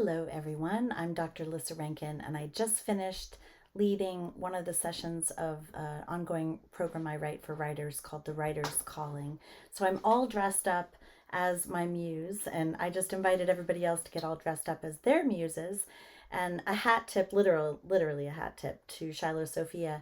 Hello, everyone. I'm Dr. Lissa Rankin, and I just finished leading one of the sessions of an ongoing program I write for writers called The Writer's Calling. So I'm all dressed up as my muse, and I just invited everybody else to get all dressed up as their muses. And a hat tip, literally a hat tip to Shiloh Sophia,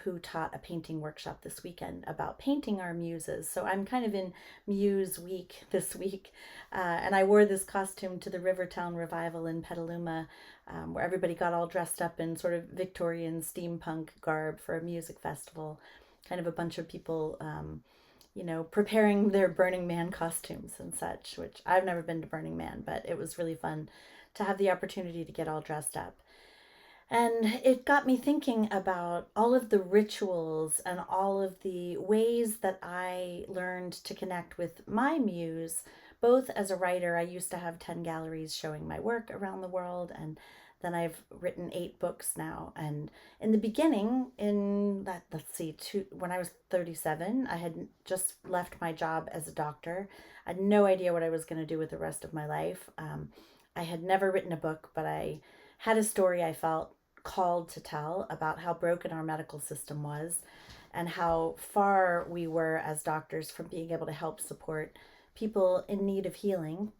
who taught a painting workshop this weekend about painting our muses. So I'm kind of in Muse week this week, and I wore this costume to the Rivertown Revival in Petaluma, where everybody got all dressed up in sort of Victorian steampunk garb for a music festival. Kind of a bunch of people, preparing their Burning Man costumes and such, which I've never been to Burning Man, but it was really fun to have the opportunity to get all dressed up. And it got me thinking about all of the rituals and all of the ways that I learned to connect with my muse. Both as a writer, I used to have 10 galleries showing my work around the world, and then I've written 8 books now. And in the beginning, when I was 37, I had just left my job as a doctor. I had no idea what I was going to do with the rest of my life. I had never written a book, but I had a story I felt called to tell about how broken our medical system was and how far we were as doctors from being able to help support people in need of healing.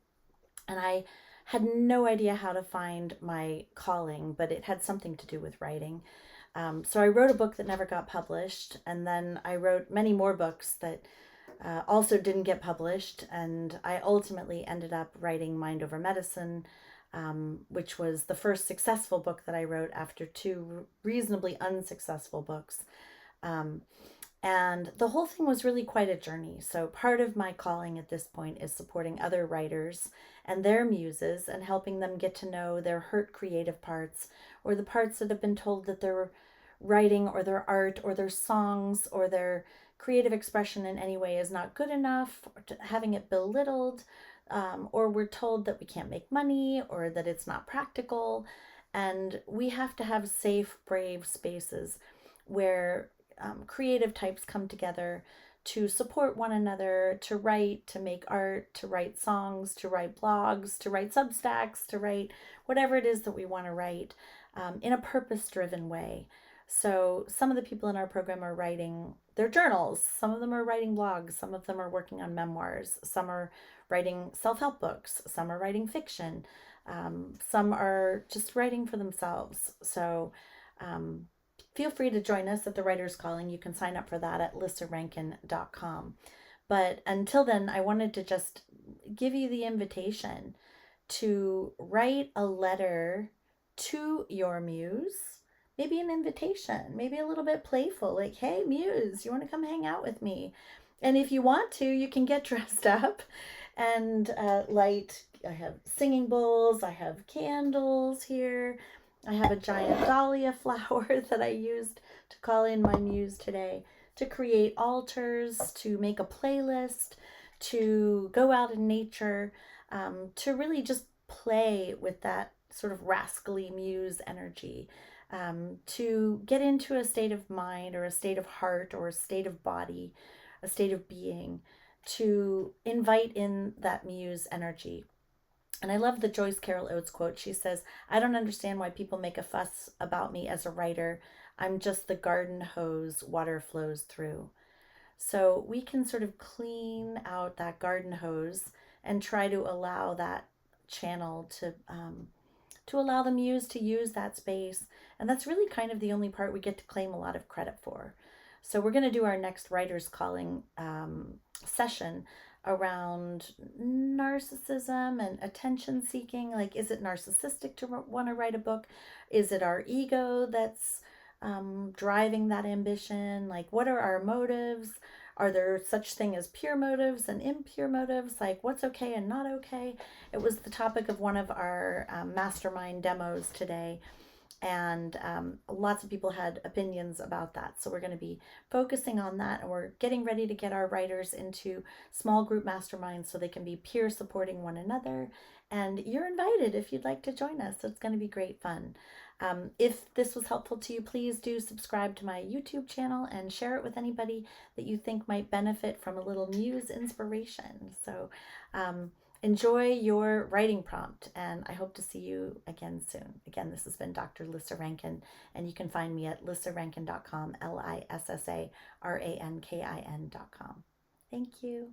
And I had no idea how to find my calling, but it had something to do with writing. So I wrote a book that never got published, and then I wrote many more books that also didn't get published, and I ultimately ended up writing Mind Over Medicine, which was the first successful book that I wrote after 2 reasonably unsuccessful books. And the whole thing was really quite a journey. So part of my calling at this point is supporting other writers and their muses and helping them get to know their hurt creative parts, or the parts that have been told that their writing or their art or their songs or their creative expression in any way is not good enough, having it belittled, or we're told that we can't make money or that it's not practical. And we have to have safe, brave spaces where creative types come together to support one another, to write, to make art, to write songs, to write blogs, to write Substacks, to write whatever it is that we want to write, in a purpose-driven way. So some of the people in our program are writing their journals. Some of them are writing blogs. Some of them are working on memoirs. Some are writing self-help books. Some are writing fiction. Some are just writing for themselves. So feel free to join us at the Writer's Calling. You can sign up for that at lissarankin.com. But until then, I wanted to just give you the invitation to write a letter to your muse. Maybe an invitation, maybe a little bit playful, like, hey, muse, you want to come hang out with me? And if you want to, you can get dressed up and light. I have singing bowls, I have candles here. I have a giant dahlia flower that I used to call in my muse today, to create altars, to make a playlist, to go out in nature, to really just play with that sort of rascally muse energy, to get into a state of mind or a state of heart or a state of body, a state of being, to invite in that muse energy. And I love the Joyce Carol Oates quote. She says, I don't understand why people make a fuss about me as a writer. I'm just the garden hose water flows through. So we can sort of clean out that garden hose and try to allow that channel to allow the muse to use that space. And that's really kind of the only part we get to claim a lot of credit for. So we're going to do our next Writer's Calling session around narcissism and attention seeking. Like, is it narcissistic to want to write a book? Is it our ego that's driving that ambition? Like, what are our motives? Are there such thing as pure motives and impure motives? Like, what's okay and not okay? It was the topic of one of our mastermind demos today, and lots of people had opinions about that. So we're going to be focusing on that, and we're getting ready to get our writers into small group masterminds so they can be peer supporting one another. And you're invited if you'd like to join us. It's going to be great fun. If this was helpful to you, please do subscribe to my YouTube channel and share it with anybody that you think might benefit from a little muse inspiration. So enjoy your writing prompt, and I hope to see you again soon. Again, this has been Dr. Lissa Rankin, and you can find me at lissarankin.com, LISSARANKIN.com. Thank you.